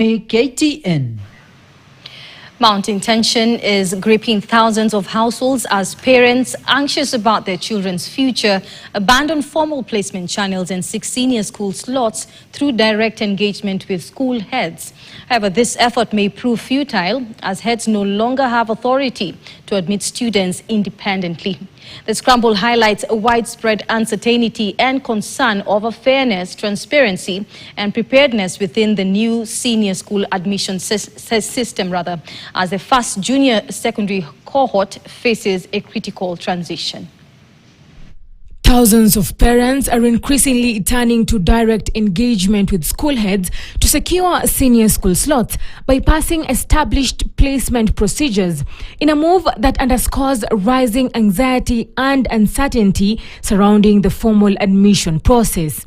KTN. Mounting tension is gripping thousands of households as parents, anxious about their children's future, abandon formal placement channels and seek senior school slots through direct engagement with school heads. However, this effort may prove futile as heads no longer have authority to admit students independently. The scramble highlights a widespread uncertainty and concern over fairness, transparency, and preparedness within the new senior school admission system, as the first junior secondary cohort faces a critical transition. Thousands of parents are increasingly turning to direct engagement with school heads to secure senior school slots, bypassing established placement procedures, in a move that underscores rising anxiety and uncertainty surrounding the formal admission process.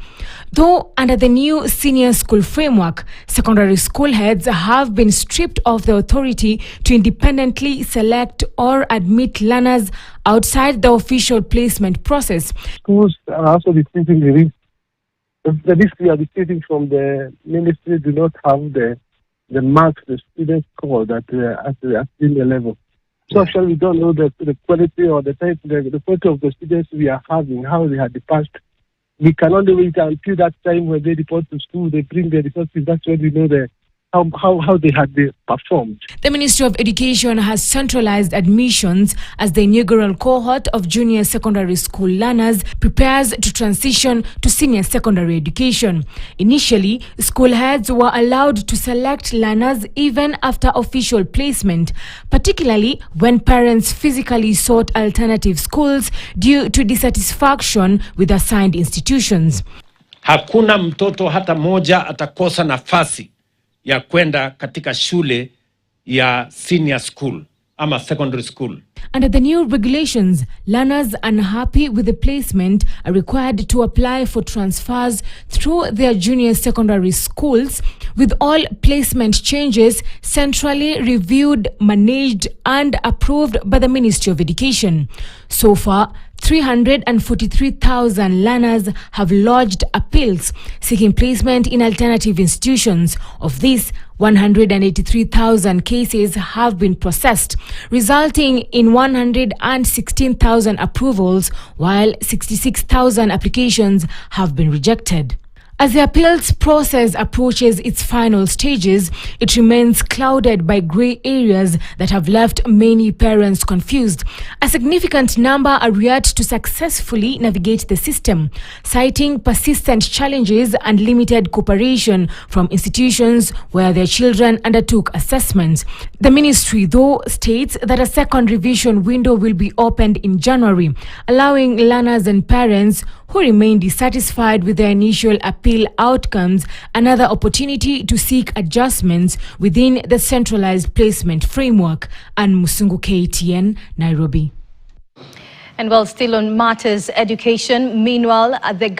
Though under the new senior school framework, secondary school heads have been stripped of the authority to independently select or admit learners outside the official placement process. Schools are also dictating the risk. The risk we are dictating from the ministry do not have the marks the students score that at the senior level. So actually we don't know the quality or the type, the quality of the students we are having, how they have passed. We can only wait until that time when they report to school, they bring their resources. That's when we know how they had performed. The Ministry of Education has centralized admissions as the inaugural cohort of junior secondary school learners prepares to transition to senior secondary education. Initially, school heads were allowed to select learners even after official placement, particularly when parents physically sought alternative schools due to dissatisfaction with assigned institutions. Hakuna mtoto hata moja atakosa nafasi ya kwenda katika shule ya senior school ama secondary school. Under the new regulations, learners unhappy with the placement are required to apply for transfers through their junior secondary schools, with all placement changes centrally reviewed, managed, and approved by the Ministry of Education. So far, 343,000 learners have lodged appeals seeking placement in alternative institutions. Of this, 183,000 cases have been processed, resulting in 116,000 approvals, while 66,000 applications have been rejected. As the appeals process approaches its final stages, it remains clouded by grey areas that have left many parents confused. A significant number are yet to successfully navigate the system, citing persistent challenges and limited cooperation from institutions where their children undertook assessments. The ministry, though, states that a second revision window will be opened in January, allowing learners and parents who remain dissatisfied with their initial appeal outcomes another opportunity to seek adjustments within the centralized placement framework. And Musungu, KTN, Nairobi. And while still on matters education, meanwhile, the government